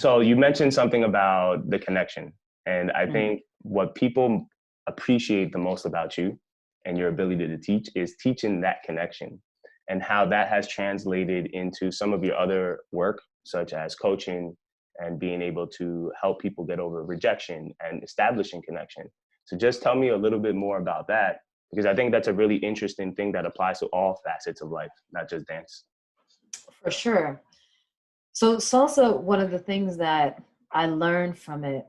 So you mentioned something about the connection. And I Mm. think what people appreciate the most about you and your ability to teach is teaching that connection, and how that has translated into some of your other work, such as coaching and being able to help people get over rejection and establishing connection. So just tell me a little bit more about that, because I think that's a really interesting thing that applies to all facets of life, not just dance. For sure. So salsa, one of the things that I learned from it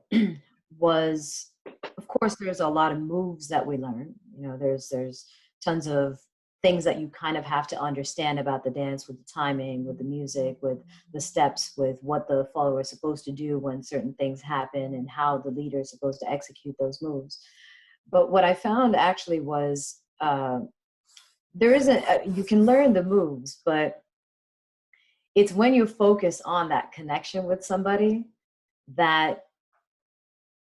was, of course, there's a lot of moves that we learn. You know, there's tons of things that you kind of have to understand about the dance, with the timing, with the music, with the steps, with what the follower is supposed to do when certain things happen, and how the leader is supposed to execute those moves. But what I found actually was there isn't, you can learn the moves, but it's when you focus on that connection with somebody that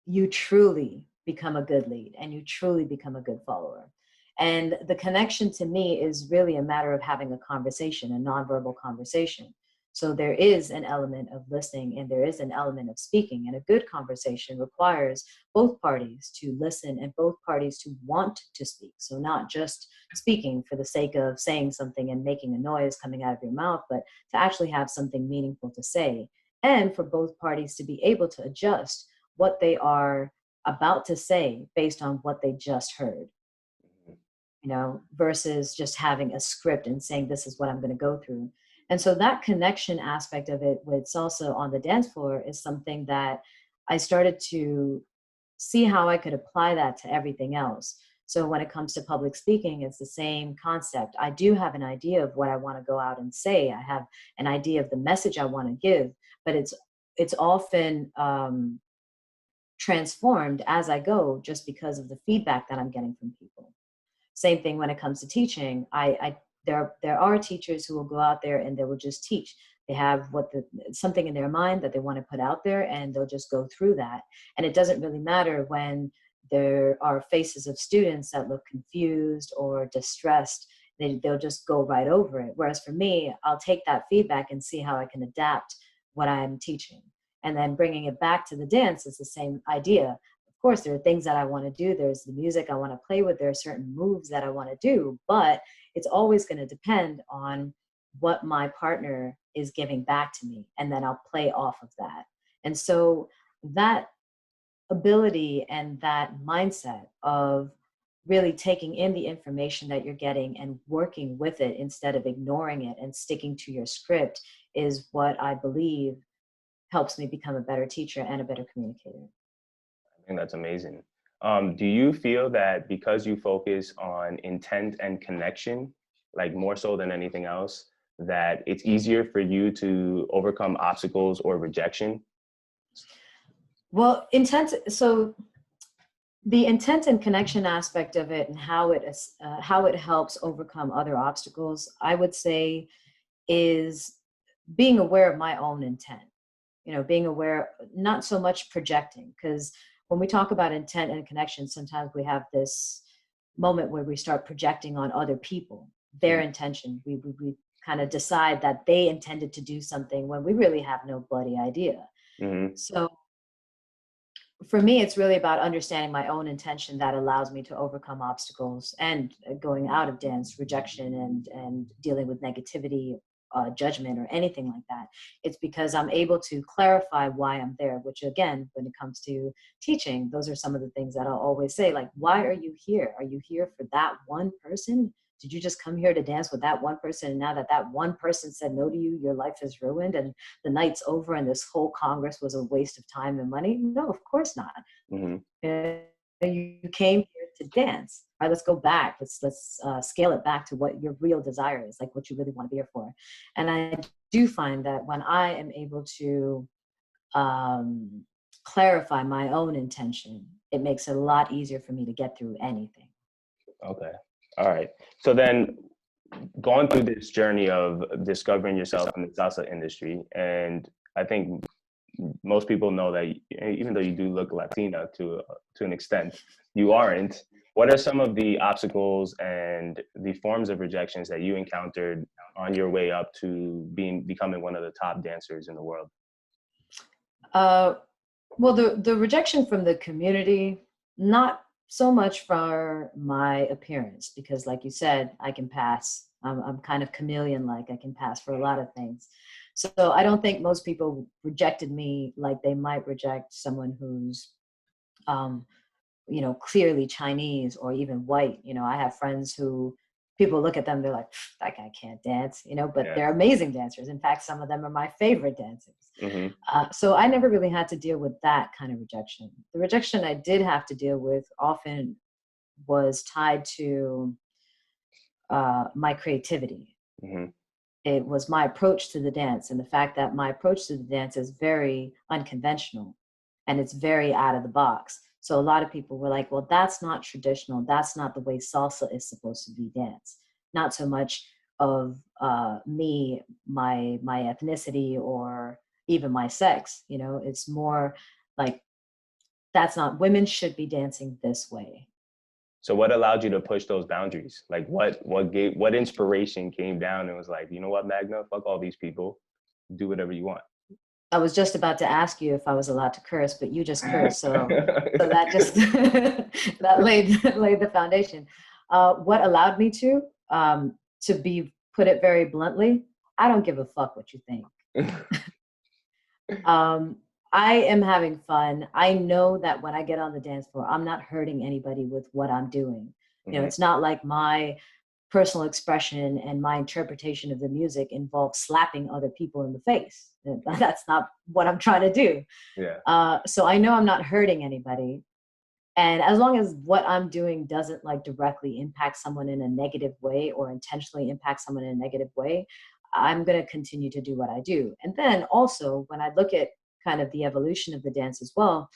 you truly become a good lead and you truly become a good follower. And the connection to me is really a matter of having a conversation, a nonverbal conversation. So there is an element of listening and there is an element of speaking. And a good conversation requires both parties to listen and both parties to want to speak. So not just speaking for the sake of saying something and making a noise coming out of your mouth, but to actually have something meaningful to say. And for both parties to be able to adjust what they are about to say based on what they just heard, you know, versus just having a script and saying, this is what I'm going to go through. And so that connection aspect of it with salsa on the dance floor is something that I started to see how I could apply that to everything else. So when it comes to public speaking, it's the same concept. I do have an idea of what I want to go out and say. I have an idea of the message I want to give, but it's often transformed as I go just because of the feedback that I'm getting from people. Same thing when it comes to teaching. There are teachers who will go out there and they will just teach. They have something in their mind that they want to put out there, and they'll just go through that. And it doesn't really matter when there are faces of students that look confused or distressed. They'll just go right over it. Whereas for me, I'll take that feedback and see how I can adapt what I'm teaching. And then bringing it back to the dance is the same idea. Of course, there are things that I want to do. There's the music I want to play with. There are certain moves that I want to do, but it's always going to depend on what my partner is giving back to me. And then I'll play off of that. And so that ability and that mindset of really taking in the information that you're getting and working with it instead of ignoring it and sticking to your script is what I believe helps me become a better teacher and a better communicator. I think that's amazing. Do you feel that because you focus on intent and connection, like more so than anything else, that it's easier for you to overcome obstacles or rejection? Well, so the intent and connection aspect of it and how it helps overcome other obstacles, I would say, is being aware of my own intent. You know, being aware, not so much projecting, because when we talk about intent and connection, sometimes we have this moment where we start projecting on other people, their intention. We kind of decide that they intended to do something when we really have no bloody idea. Mm-hmm. So for me, it's really about understanding my own intention that allows me to overcome obstacles and going out of dance, rejection, and dealing with negativity, judgment, or anything like that. It's because I'm able to clarify why I'm there, which again, when it comes to teaching, those are some of the things that I'll always say, like, why are you here? Are you here for that one person? Did you just come here to dance with that one person? And now that that one person said no to you, your life is ruined and the night's over and this whole Congress was a waste of time and money? No, of course not. Mm-hmm. You came here to dance. All right, let's go back. Let's scale it back to what your real desire is, like what you really want to be here for. And I do find that when I am able to clarify my own intention, it makes it a lot easier for me to get through anything. Okay. All right. So then, going through this journey of discovering yourself in the salsa industry, and I think most people know that even though you do look Latina to an extent, you aren't. What are some of the obstacles and the forms of rejections that you encountered on your way up to becoming one of the top dancers in the world? Uh, well, the rejection from the community, not so much for my appearance, because like you said, I can pass. I'm kind of chameleon-like. I can pass for a lot of things. So I don't think most people rejected me like they might reject someone who's, um, clearly Chinese or even white. I have friends who people look at them, they're like, that guy can't dance, but Yeah. they're amazing dancers. In fact, some of them are my favorite dancers. Hmm. So I never really had to deal with that kind of rejection. The rejection I did have to deal with often was tied to my creativity. Hmm. It was my approach to the dance, and the fact that my approach to the dance is very unconventional and it's very out of the box. So a lot of people were like, well, that's not traditional. That's not the way salsa is supposed to be danced. Not so much of me, my ethnicity, or even my sex. It's more like, that's not, women should be dancing this way. So what allowed you to push those boundaries? Like what inspiration came down and was like, you know what, Magna, fuck all these people, do whatever you want. I was just about to ask you if I was allowed to curse, but you just cursed, so that just that laid the foundation. What allowed me to be, put it very bluntly, I don't give a fuck what you think. um, I am having fun. I know that when I get on the dance floor, I'm not hurting anybody with what I'm doing. Hmm. It's not like my personal expression and my interpretation of the music involves slapping other people in the face. That's not what I'm trying to do. Yeah. So I know I'm not hurting anybody. And as long as what I'm doing doesn't like directly impact someone in a negative way or intentionally impact someone in a negative way, I'm going to continue to do what I do. And then also, when I look at kind of the evolution of the dance as well,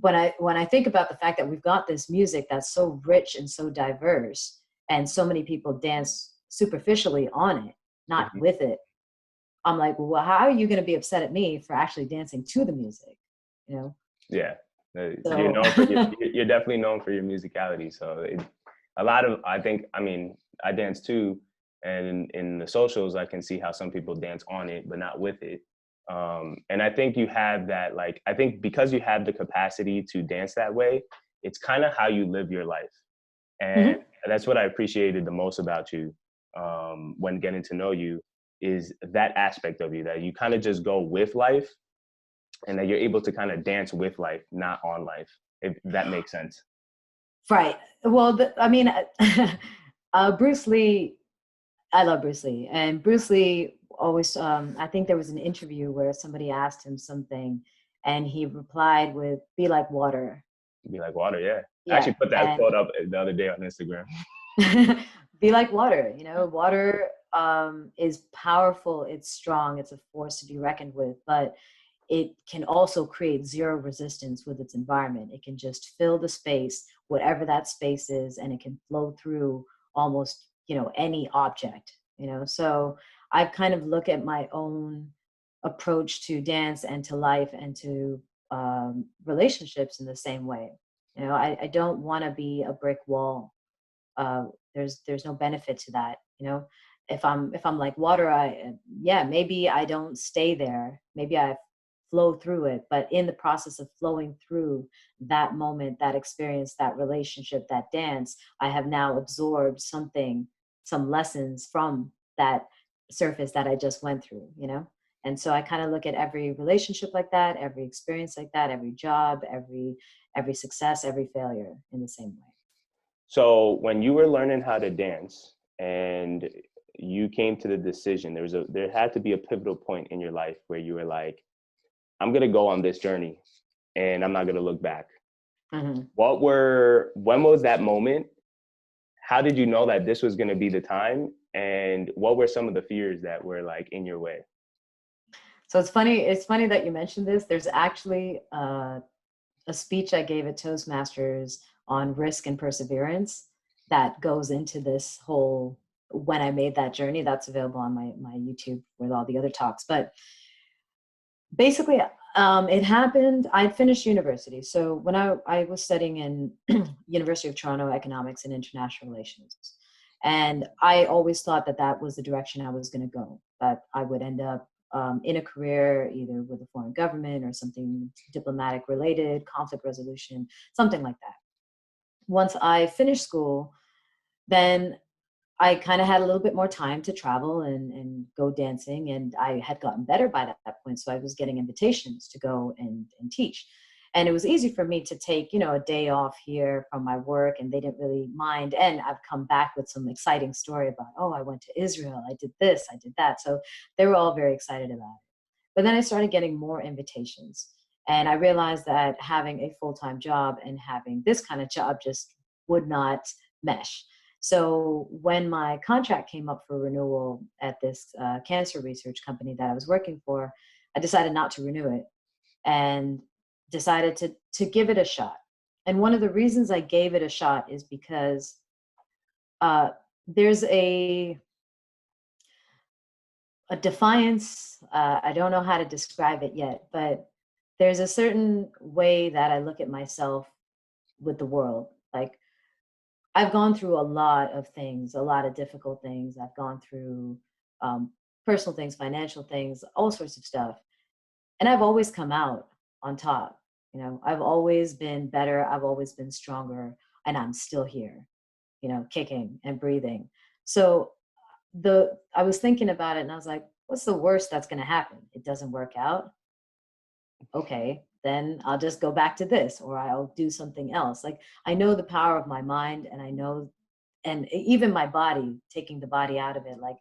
when I think about the fact that we've got this music that's so rich and so diverse, and so many people dance superficially on it, not Hmm. with it, I'm like, well, how are you going to be upset at me for actually dancing to the music? You know? Yeah. You're So known for you're definitely known for your musicality. So a lot of I mean I dance too, and in the socials I can see how some people dance on it but not with it. And I think you have that, like, I think because you have the capacity to dance that way, it's kind of how you live your life. And Mhm. that's what I appreciated the most about you, when getting to know you, is that aspect of you that you kind of just go with life, and that you're able to kind of dance with life, not on life, if that makes sense. Right. Well, I mean, Bruce Lee, I love Bruce Lee. And Bruce Lee always, I think there was an interview where somebody asked him something and he replied with, be like water. Be like water, yeah. I Yeah. actually put that And quote up the other day on Instagram. be like water. Water is powerful, it's strong, it's a force to be reckoned with, but it can also create zero resistance with its environment. It can just fill the space, whatever that space is, and it can flow through almost, any object, So I kind of look at my own approach to dance and to life and to relationships in the same way. I don't want to be a brick wall. uh, there's no benefit to that. If I'm like water, yeah, maybe I don't stay there, maybe I flow through it, but in the process of flowing through that moment, that experience, that relationship, that dance, I have now absorbed something, some lessons from that surface that I just went through. And so I kind of look at every relationship like that, every experience like that, every job, every success, every failure in the same way. So when you were learning how to dance and you came to the decision, there had to be a pivotal point in your life where you were like, I'm gonna go on this journey and I'm not gonna look back. Mhm. When was that moment? How did you know that this was gonna be the time? And what were some of the fears that were like in your way? So it's funny. It's funny that you mentioned this. There's actually a speech I gave at Toastmasters on risk and perseverance that goes into this whole, when I made that journey. That's available on my YouTube with all the other talks. But basically, it happened. I'd finished university. So when I was studying in University of Toronto economics and international relations, and I always thought that that was the direction I was going to go. That I would end up in a career, either with a foreign government or something diplomatic related, conflict resolution, something like that. Once I finished school, then I kind of had a little bit more time to travel and go dancing. And I had gotten better by that point. So I was getting invitations to go and teach. And it was easy for me to take, a day off here from my work, and they didn't really mind. And I've come back with some exciting story about, oh, I went to Israel, I did this, I did that. So they were all very excited about it. But then I started getting more invitations. And I realized that having a full-time job and having this kind of job just would not mesh. So when my contract came up for renewal at this cancer research company that I was working for, I decided not to renew it and decided to give it a shot. And one of the reasons I gave it a shot is because there's a defiance. I don't know how to describe it yet, but there's a certain way that I look at myself with the world. Like, I've gone through a lot of things, a lot of difficult things. I've gone through personal things, financial things, all sorts of stuff. And I've always come out on top. I've always been better. I've always been stronger. And I'm still here, kicking and breathing. So I was thinking about it and I was like, what's the worst that's going to happen? It doesn't work out. Okay, then I'll just go back to this, or I'll do something else. Like, I know the power of my mind, and I know, and even my body, taking the body out of it, like,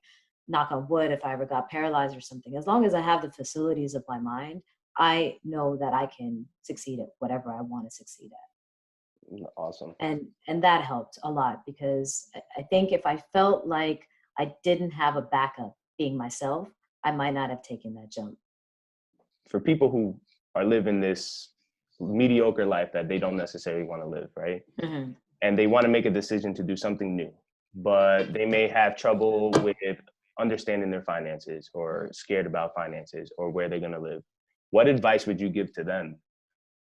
knock on wood, if I ever got paralyzed or something, as long as I have the facilities of my mind, I know that I can succeed at whatever I want to succeed at. Awesome. And that helped a lot, because I think if I felt like I didn't have a backup being myself, I might not have taken that jump. For people who are living this mediocre life that they don't necessarily want to live, right? Mm-hmm. And they want to make a decision to do something new, but they may have trouble with understanding their finances, or scared about finances, or where they're going to live. What advice would you give to them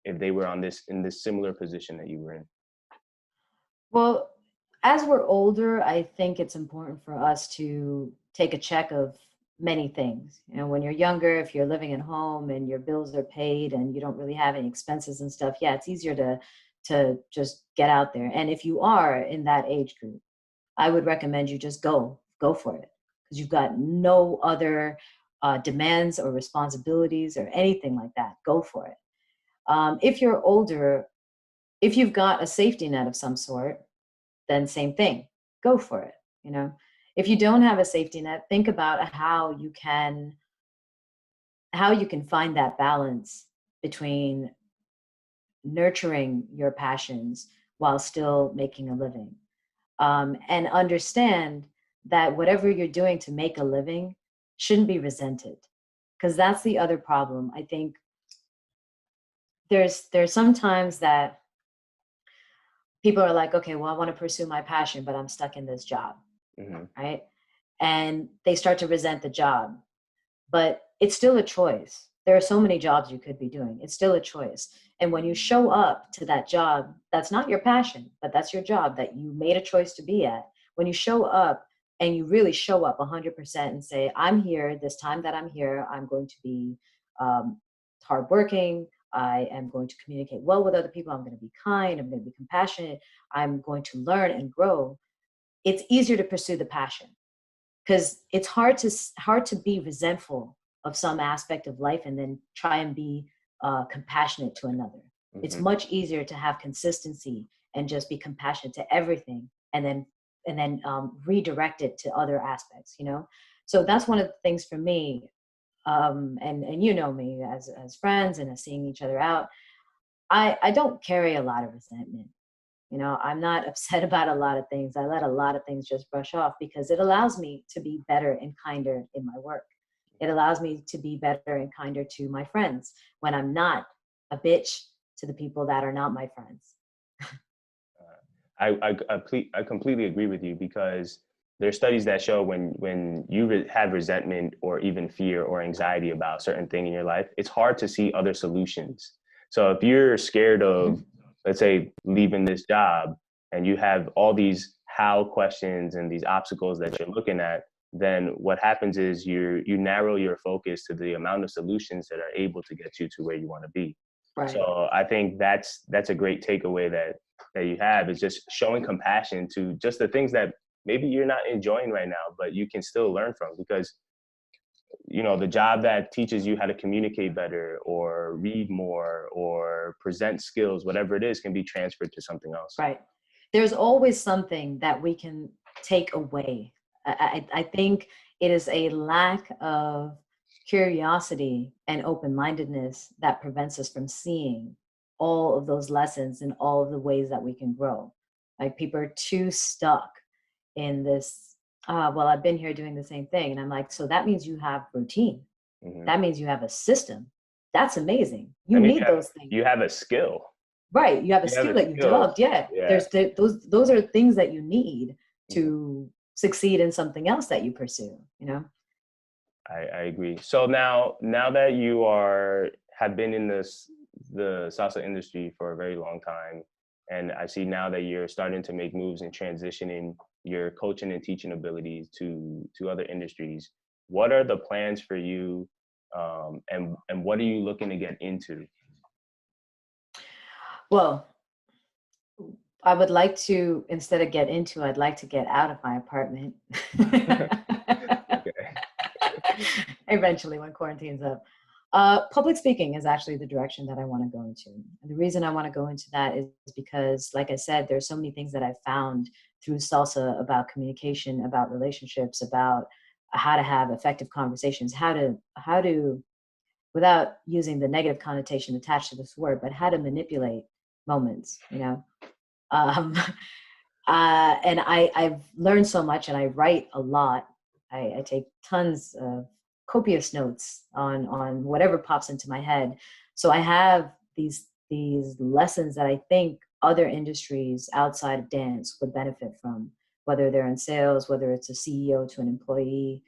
if they were in this similar position that you were in? Well, as we're older, I think it's important for us to take a check of many things. When you're younger, if you're living at home and your bills are paid and you don't really have any expenses and stuff, yeah, it's easier to just get out there. And if you are in that age group, I would recommend you just go for it, because you've got no other demands or responsibilities or anything like that. Go for it. If you're older, if you've got a safety net of some sort, then same thing, go for it. If you don't have a safety net, think about how you can find that balance between nurturing your passions while still making a living. And understand that whatever you're doing to make a living shouldn't be resented, because that's the other problem. I think there's sometimes that people are like, okay, well, I want to pursue my passion, but I'm stuck in this job. Mm-hmm. Right? And they start to resent the job, but it's still a choice. There are so many jobs you could be doing. It's still a choice. And when you show up to that job, that's not your passion, but that's your job that you made a choice to be at. When you show up and you really show up 100% and say, I'm here, this time that I'm here, I'm going to be hardworking. I am going to communicate well with other people. I'm going to be kind. I'm going to be compassionate. I'm going to learn and grow. It's easier to pursue the passion, because it's hard to be resentful of some aspect of life and then try and be compassionate to another. Mm-hmm. It's much easier to have consistency and just be compassionate to everything, and then redirect it to other aspects. So that's one of the things for me. And me as friends and as seeing each other out, I don't carry a lot of resentment. I'm not upset about a lot of things. I let a lot of things just brush off, because it allows me to be better and kinder in my work. It allows me to be better and kinder to my friends when I'm not a bitch to the people that are not my friends. I completely agree with you, because there are studies that show when you have resentment or even fear or anxiety about a certain thing in your life, it's hard to see other solutions. So if you're scared of, let's say, leaving this job, and you have all these how questions and these obstacles that you're looking at, then what happens is you narrow your focus to the amount of solutions that are able to get you to where you want to be. Right. So I think that's a great takeaway that you have, is just showing compassion to just the things that maybe you're not enjoying right now, but you can still learn from. Because the job that teaches you how to communicate better or read more or present skills, whatever it is, can be transferred to something else. Right. There's always something that we can take away. I think it is a lack of curiosity and open-mindedness that prevents us from seeing all of those lessons and all of the ways that we can grow. Like, people are too stuck in this, well, I've been here doing the same thing. And I'm like, so that means you have routine. Mm-hmm. That means you have a system. That's amazing. You need those things. You have a skill. Right. You have a skill that you developed. Yeah. There's those are things that you need to succeed in something else that you pursue, I agree. So now that you have been in the salsa industry for a very long time, and I see now that you're starting to make moves and transitioning your coaching and teaching abilities to other industries, what are the plans for you, and what are you looking to get into? Well, I would like to, instead of get into, I'd like to get out of my apartment. Eventually, when quarantine's up. Public speaking is actually the direction that I want to go into. And the reason I want to go into that is because, like I said, there's so many things that I've found through salsa about communication, about relationships, about how to have effective conversations, how to, without using the negative connotation attached to this word, but how to manipulate moments, and I've learned so much, and I write a lot. I take tons of copious notes on whatever pops into my head. So I have these lessons that I think other industries outside of dance would benefit from, whether they're in sales, whether it's a CEO to an employee,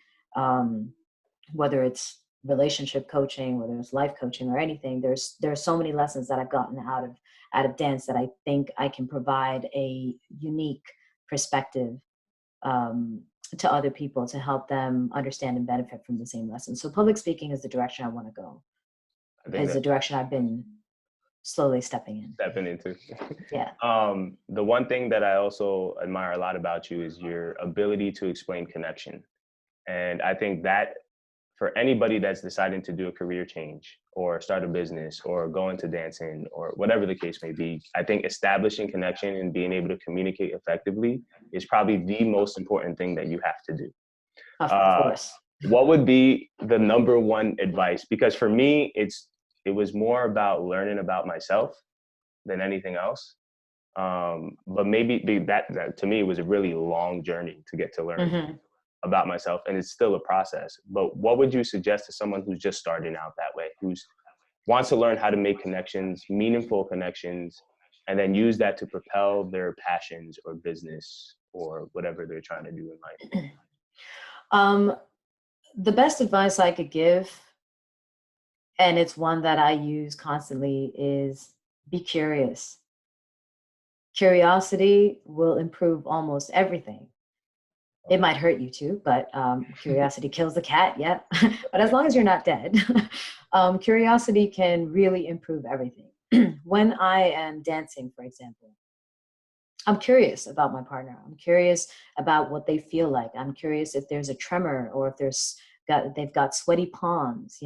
whether it's relationship coaching, whether it's life coaching or anything. There's so many lessons that I've gotten out of dance that I think I can provide a unique perspective to other people to help them understand and benefit from the same lessons. So public speaking is the direction I want to go. It's the direction I've been slowly stepping into. Yeah. The one thing that I also admire a lot about you is your ability to explain connection. And I think that for anybody that's deciding to do a career change or start a business or go into dancing or whatever the case may be, I think establishing connection and being able to communicate effectively is probably the most important thing that you have to do. Of course. What would be the number one advice? Because for me, it was more about learning about myself than anything else. But maybe that to me was a really long journey to get to learn about myself, and it's still a process. But what would you suggest to someone who's just starting out that way, who's wants to learn how to make connections, meaningful connections, and then use that to propel their passions or business or whatever they're trying to do in life? The best advice I could give, and it's one that I use constantly, is be curious. Curiosity will improve almost everything. It might hurt you too, but curiosity kills the cat, yeah. But as long as you're not dead, curiosity can really improve everything. When I am dancing, for example, I'm curious about my partner. I'm curious about what they feel like. I'm curious if there's a tremor or if they've got sweaty palms,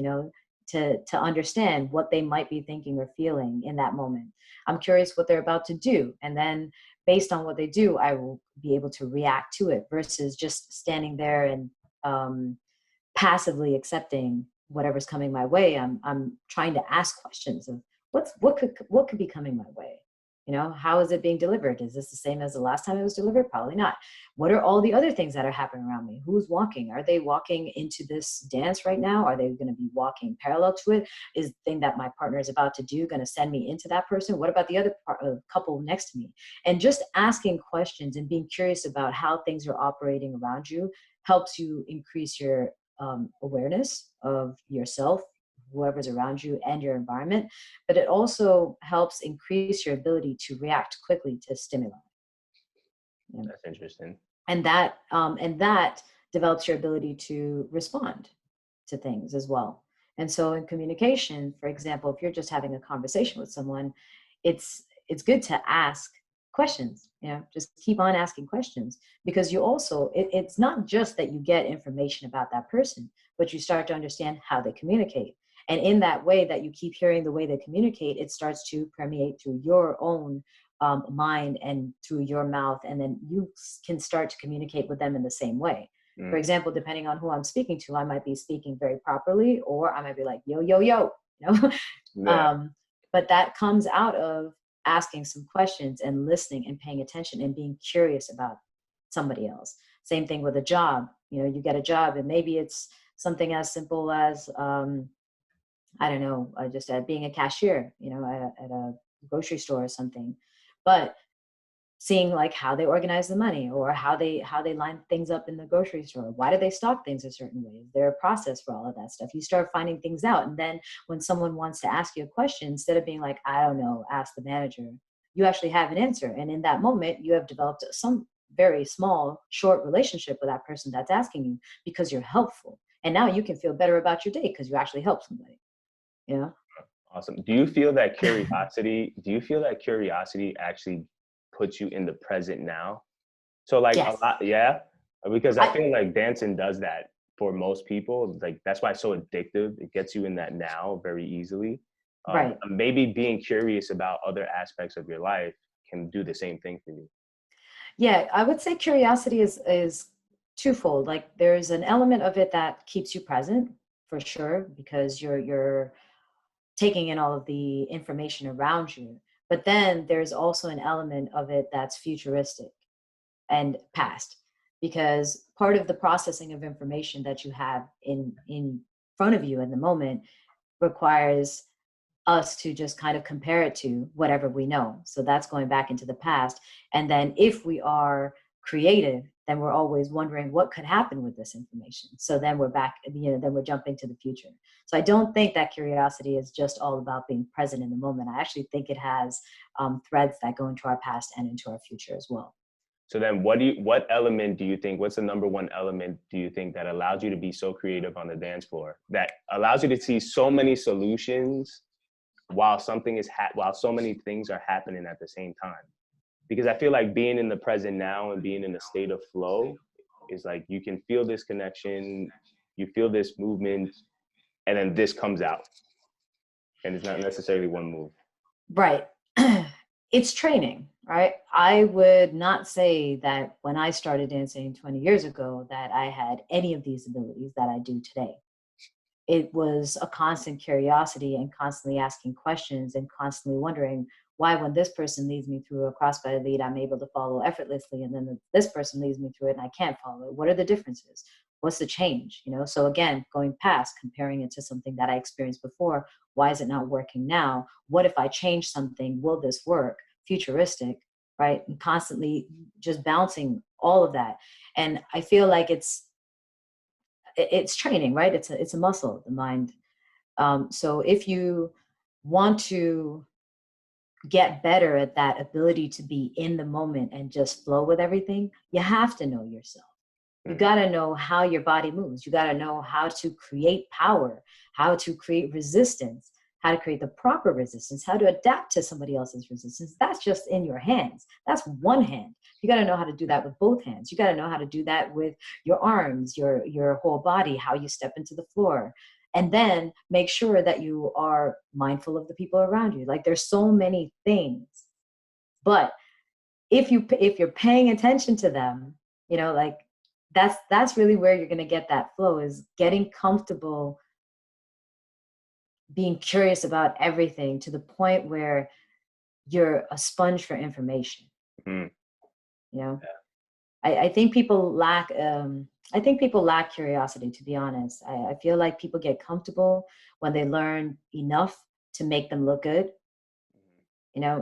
to understand what they might be thinking or feeling in that moment. I'm curious what they're about to do. And then based on what they do, I will be able to react to it versus just standing there and passively accepting whatever's coming my way. I'm trying to ask questions of what could be coming my way. How is it being delivered? Is this the same as the last time it was delivered? Probably not. What are all the other things that are happening around me? Who's walking? Are they walking into this dance right now? Are they going to be walking parallel to it? Is the thing that my partner is about to do going to send me into that person? What about the other couple next to me? And just asking questions and being curious about how things are operating around you helps you increase your awareness of yourself, whoever's around you, and your environment, but it also helps increase your ability to react quickly to stimuli. That's interesting. And that develops your ability to respond to things as well. And so in communication, for example, if you're just having a conversation with someone, it's good to ask questions, just keep on asking questions, because you also, it's not just that you get information about that person, but you start to understand how they communicate. And in that way that you keep hearing the way they communicate, it starts to permeate through your own mind and through your mouth. And then you can start to communicate with them in the same way. For example, depending on who I'm speaking to, I might be speaking very properly, or I might be like, yo, yo, yo, Yeah. But that comes out of asking some questions and listening and paying attention and being curious about somebody else. Same thing with a job. You get a job, and maybe it's something as simple as, I don't know, just being a cashier, at a grocery store or something. But seeing like how they organize the money, or how they line things up in the grocery store. Why do they stock things a certain way? Is there a process for all of that stuff? You start finding things out. And then when someone wants to ask you a question, instead of being like, I don't know, ask the manager, you actually have an answer. And in that moment, you have developed some very small, short relationship with that person that's asking you, because you're helpful. And now you can feel better about your day because you actually helped somebody. Awesome. Do you feel that curiosity actually puts you in the present now? So like Yes. a lot, yeah, because I feel like dancing does that for most people. Like that's why it's so addictive. It gets you in that now very easily. Right. Maybe being curious about other aspects of your life can do the same thing for you. Yeah, I would say curiosity is twofold. Like there's an element of it that keeps you present for sure, because you're taking in all of the information around you. But then there's also an element of it that's futuristic and past, because part of the processing of information that you have in front of you in the moment requires us to just kind of compare it to whatever we know. So that's going back into the past. And then if we are creative, then we're always wondering what could happen with this information. So then we're back, then we're jumping to the future. So I don't think that curiosity is just all about being present in the moment. I actually think it has threads that go into our past and into our future as well. So then what element do you think, what's the number one element do you think that allows you to be so creative on the dance floor, that allows you to see so many solutions while while so many things are happening at the same time? Because I feel like being in the present now and being in a state of flow is like, you can feel this connection, you feel this movement, and then this comes out. And it's not necessarily one move. Right. It's training, right? I would not say that when I started dancing 20 years ago that I had any of these abilities that I do today. It was a constant curiosity and constantly asking questions and constantly wondering why, when this person leads me through a crossbody lead, I'm able to follow effortlessly, and then this person leads me through it and I can't follow it. What are the differences? What's the change? So again, going past, comparing it to something that I experienced before, why is it not working now? What if I change something? Will this work? Futuristic, right? And constantly just bouncing all of that. And I feel like it's training, right? It's a muscle, the mind. So if you want to get better at that ability to be in the moment and just flow with everything, you have to know yourself. You got to know how your body moves. You got to know how to create power, how to create resistance, how to create the proper resistance, how to adapt to somebody else's resistance. That's just in your hands. That's one hand. You got to know how to do that with both hands. You got to know how to do that with your arms, your whole body, how you step into the floor. And then make sure that you are mindful of the people around you. Like there's so many things, but if you're paying attention to them, like that's really where you're going to get that flow, is getting comfortable being curious about everything to the point where you're a sponge for information. Mm. Yeah. I think people lack curiosity, to be honest. I feel like people get comfortable when they learn enough to make them look good.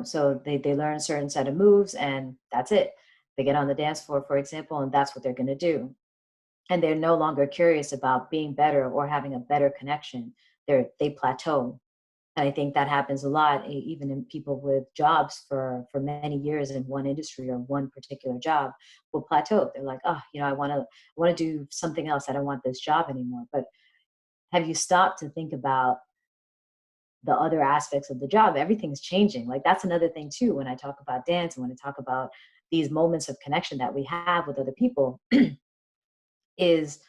So they learn a certain set of moves and that's it. They get on the dance floor, for example, and that's what they're going to do. And they're no longer curious about being better or having a better connection. They plateau. And I think that happens a lot, even in people with jobs for many years in one industry or one particular job will plateau. They're like, oh, I want to do something else. I don't want this job anymore. But have you stopped to think about the other aspects of the job? Everything's changing. Like, that's another thing too, when I talk about dance and when I talk about these moments of connection that we have with other people, is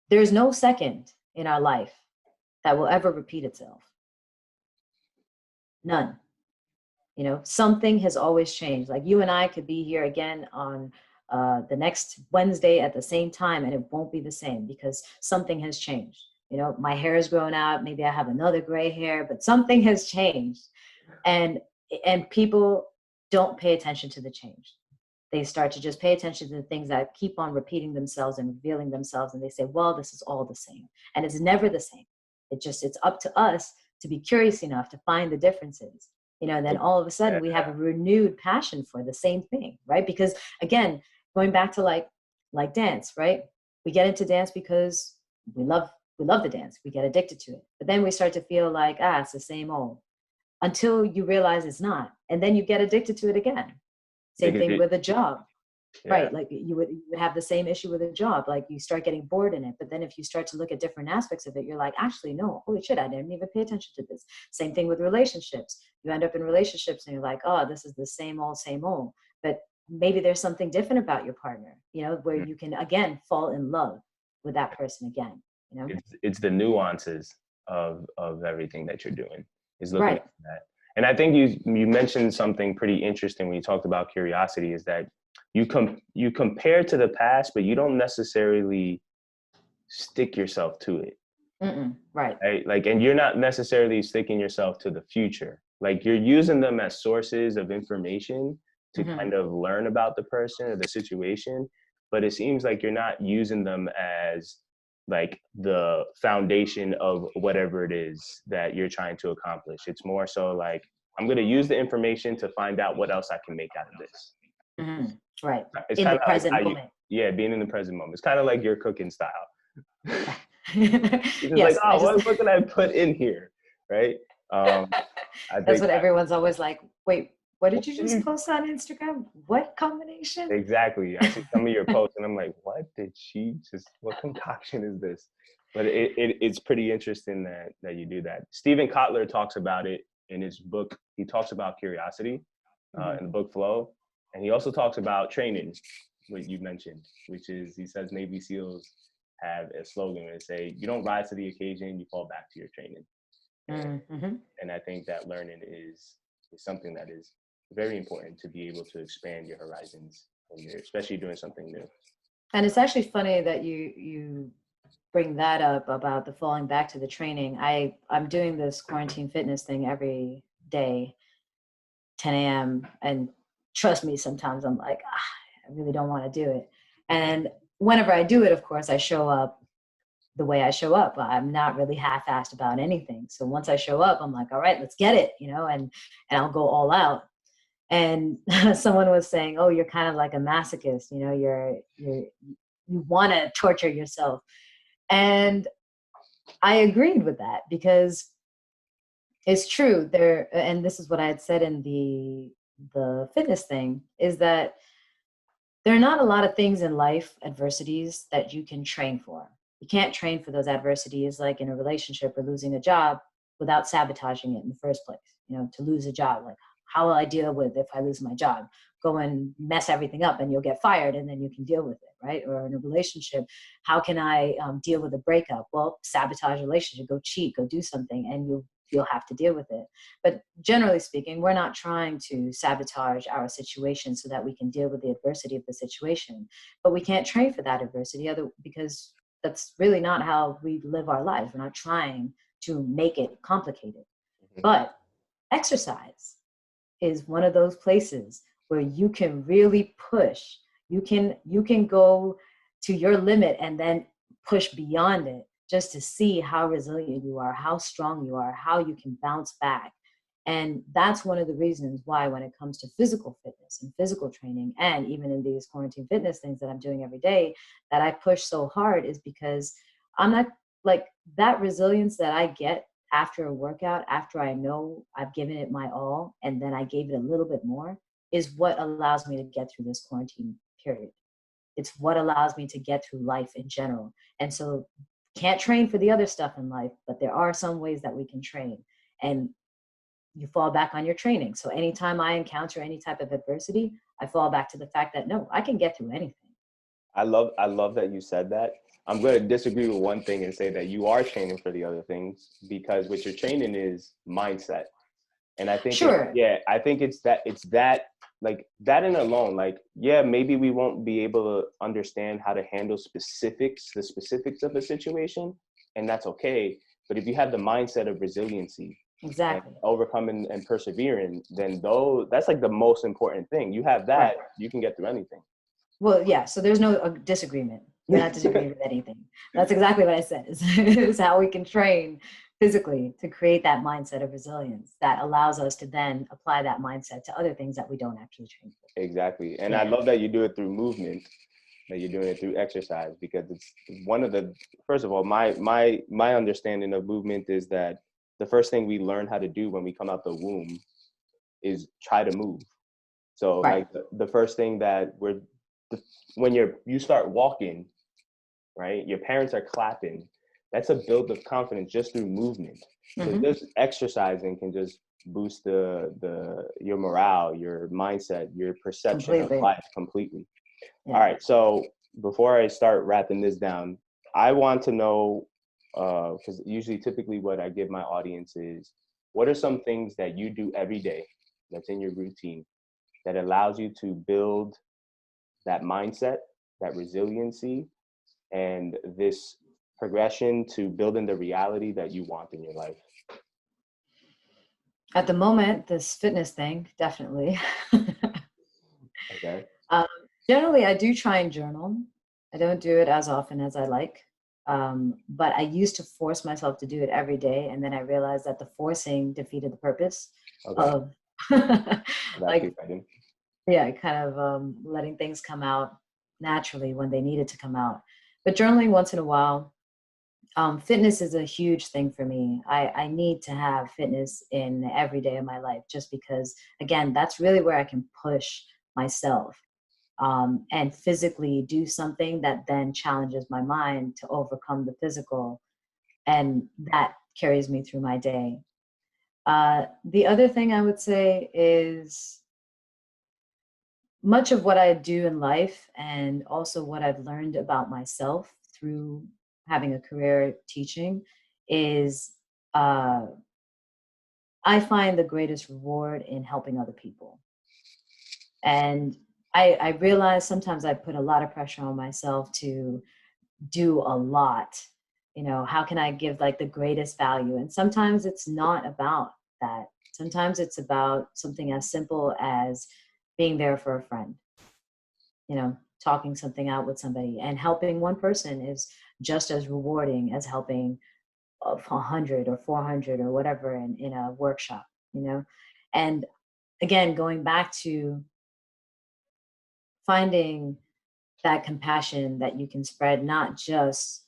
there's no second in our life that will ever repeat itself. None. Something has always changed. Like, you and I could be here again on the next Wednesday at the same time, and it won't be the same because something has changed. My hair has grown out. Maybe I have another gray hair, but something has changed. And people don't pay attention to the change. They start to just pay attention to the things that keep on repeating themselves and revealing themselves. And they say, well, this is all the same. And it's never the same. It's up to us to be curious enough to find the differences. And then all of a sudden we have a renewed passion for the same thing, right? Because again, going back to like dance, right? We get into dance because we love the dance. We get addicted to it. But then we start to feel like, it's the same old, until you realize it's not. And then you get addicted to it again. Same thing with a job, right? Like you would have the same issue with a job. Like, you start getting bored in it. But then if you start to look at different aspects of it, you're like, actually, no, holy shit, I didn't even pay attention to this. Same thing with relationships. You end up in relationships and you're like, oh, this is the same old. But maybe there's something different about your partner, where you can, again, fall in love with that person again. It's the nuances of everything that you're doing, is looking at that. And I think you mentioned something pretty interesting when you talked about curiosity, is that you compare to the past, but you don't necessarily stick yourself to it. Right. Like, and you're not necessarily sticking yourself to the future. Like, you're using them as sources of information to kind of learn about the person or the situation, but it seems like you're not using them as like the foundation of whatever it is that you're trying to accomplish. It's more so like, I'm going to use the information to find out what else I can make out of this. Right. It's in kind the of present like moment. being in the present moment. It's kind of like your cooking style. It's Yes, like, what can I put in here? Right. I That's think what everyone's always like, wait, what did you just post on Instagram? What combination? Exactly. I see some of your posts and I'm like, what concoction is this? But it's pretty interesting that you do that. Stephen Kotler talks about it in his book. He talks about curiosity in the book Flow. And he also talks about training, what you mentioned, which is, he says Navy SEALs have a slogan where they say, you don't rise to the occasion, you fall back to your training. And I think that learning is something that is very important, to be able to expand your horizons when you're especially doing something new. And it's actually funny that you bring that up about the falling back to the training. I'm doing this quarantine fitness thing every day, 10 a.m. And trust me, sometimes I'm like, I really don't want to do it. And whenever I do it, of course, I show up the way I show up. I'm not really half-assed about anything. So once I show up, I'm like, all right, let's get it, and I'll go all out. And someone was saying, oh, you're kind of like a masochist, you want to torture yourself. And I agreed with that, because it's true there. And this is what I had said in the fitness thing, is that there are not a lot of things in life, adversities, that you can train for. You can't train for those adversities, like in a relationship or losing a job, without sabotaging it in the first place. To lose a job, like, how will I deal with if I lose my job? Go and mess everything up and you'll get fired, and then you can deal with it, right? Or in a relationship, how can I deal with a breakup? Well, sabotage a relationship, go cheat, go do something, and you'll have to deal with it. But generally speaking, we're not trying to sabotage our situation so that we can deal with the adversity of the situation. But we can't train for that adversity, because that's really not how we live our lives. We're not trying to make it complicated. But exercise is one of those places where you can really push. You can go to your limit and then push beyond it, just to see how resilient you are, how strong you are, how you can bounce back. And that's one of the reasons why, when it comes to physical fitness and physical training, and even in these quarantine fitness things that I'm doing every day, that I push so hard, is because I'm not, like, that resilience that I get after a workout, after I know I've given it my all, and then I gave it a little bit more, is what allows me to get through this quarantine period. It's what allows me to get through life in general. And so can't train for the other stuff in life, but there are some ways that we can train. And you fall back on your training. So anytime I encounter any type of adversity, I fall back to the fact that no, I can get through anything. I love that you said that. I'm going to disagree with one thing and say that you are training for the other things, because what you're training is mindset. And I think, sure. I think it's that, like that in alone, like, yeah, maybe we won't be able to understand how to handle the specifics of a situation, and that's okay. But if you have the mindset of resiliency, exactly, and overcoming and persevering, then that's like the most important thing. You have that, right, you can get through anything. Well, yeah, so there's no disagreement. We're not disagreeing with anything. That's exactly what I said, is how we can train physically to create that mindset of resilience that allows us to then apply that mindset to other things that we don't actually train for. Exactly. And yeah, I love that you do it through movement, that you're doing it through exercise, because it's one of the, first of all, my understanding of movement is that the first thing we learn how to do when we come out the womb is try to move. So right, like the first thing that when you start walking, right, your parents are clapping. That's a build of confidence just through movement. So just exercising can just boost your morale, your mindset, your perception of life completely. Yeah. All right. So before I start wrapping this down, I want to know, because typically what I give my audience is, what are some things that you do every day that's in your routine that allows you to build that mindset, that resiliency, and this progression to building the reality that you want in your life? At the moment, this fitness thing, definitely. Okay. Generally, I do try and journal. I don't do it as often as I like. But I used to force myself to do it every day. And then I realized that the forcing defeated the purpose of like, yeah, kind of letting things come out naturally when they needed to come out. But journaling once in a while. Fitness is a huge thing for me. I need to have fitness in every day of my life, just because, again, that's really where I can push myself and physically do something that then challenges my mind to overcome the physical. And that carries me through my day. The other thing I would say is much of what I do in life, and also what I've learned about myself through having a career teaching, is I find the greatest reward in helping other people. And I realize sometimes I put a lot of pressure on myself to do a lot. You know, how can I give like the greatest value? And sometimes it's not about that. Sometimes it's about something as simple as being there for a friend, you know, talking something out with somebody, and helping one person is just as rewarding as helping 100 or 400 or whatever in a workshop, you know. And again, going back to finding that compassion that you can spread, not just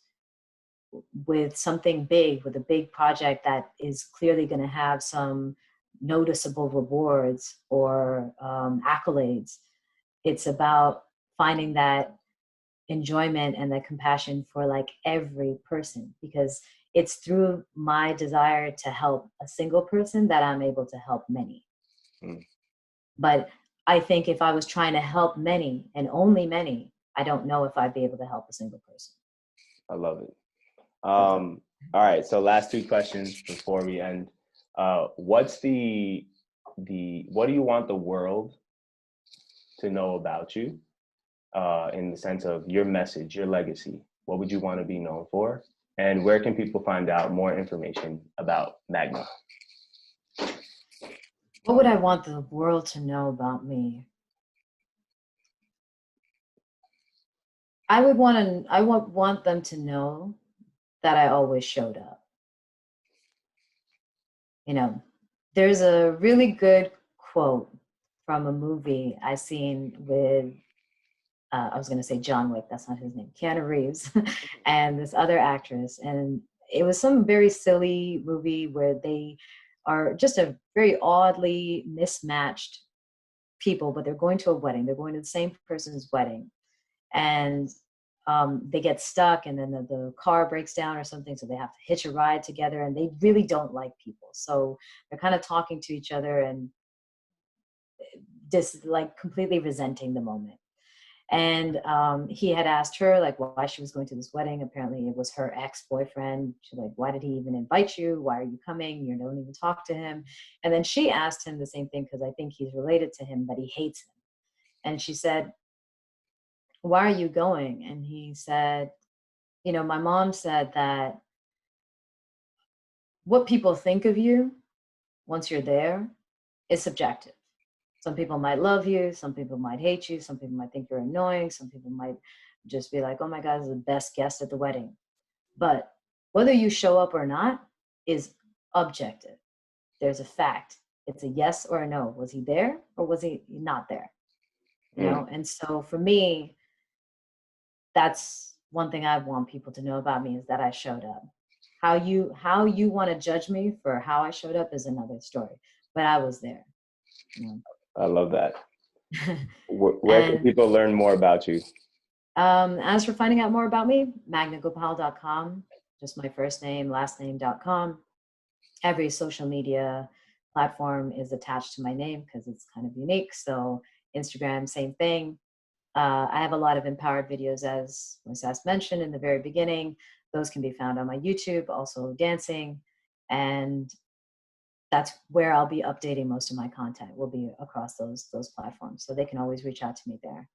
with something big, with a big project that is clearly going to have some noticeable rewards or accolades. It's about finding that enjoyment and the compassion for like every person, because it's through my desire to help a single person that I'm able to help many. But I think if I was trying to help many and only many, I don't know if I'd be able to help a single person. I love it. All right, so last two questions before we end. What do you want the world to know about you, in the sense of your message, your legacy? What would you want to be known for? And where can people find out more information about Magna? What would I want the world to know about me? I would want them to know that I always showed up. You know, there's a really good quote from a movie I seen with, I was going to say John Wick, that's not his name, Keanu Reeves, and this other actress. And it was some very silly movie where they are just a very oddly mismatched people, but they're going to a wedding. They're going to the same person's wedding, and they get stuck, and then the car breaks down or something, so they have to hitch a ride together, and they really don't like people. So they're kind of talking to each other and just like completely resenting the moment. And he had asked her like why she was going to this wedding. Apparently it was her ex-boyfriend. She's like, why did he even invite you? Why are you coming? You don't even talk to him. And then she asked him the same thing, because I think he's related to him, but he hates him. And she said, why are you going? And he said, my mom said that what people think of you once you're there is subjective. Some people might love you, some people might hate you, some people might think you're annoying, some people might just be like, oh my God, this is the best guest at the wedding. But whether you show up or not is objective. There's a fact. It's a yes or a no. Was he there or was he not there? And so for me, that's one thing I want people to know about me, is that I showed up. How you want to judge me for how I showed up is another story, but I was there. I love that. Where can people learn more about you? As for finding out more about me, magnagopal.com, just my first name, last name.com. Every social media platform is attached to my name because it's kind of unique. So Instagram, same thing. I have a lot of empowered videos, as Moises mentioned in the very beginning. Those can be found on my YouTube, also dancing. And that's where I'll be updating most of my content, will be across those platforms. So they can always reach out to me there.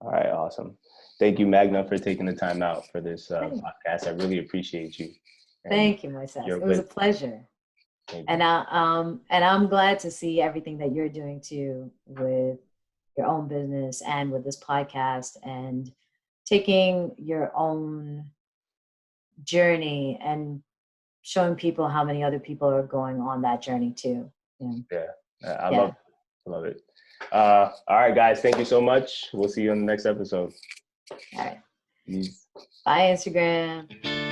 All right, awesome. Thank you, Magna, for taking the time out for this podcast. I really appreciate you. Thank you, Moises. It was a pleasure. And I'm glad to see everything that you're doing too with your own business and with this podcast, and taking your own journey and showing people how many other people are going on that journey too. I love it. All right, guys, thank you so much. We'll see you on the next episode. All right. Peace. Bye, Instagram.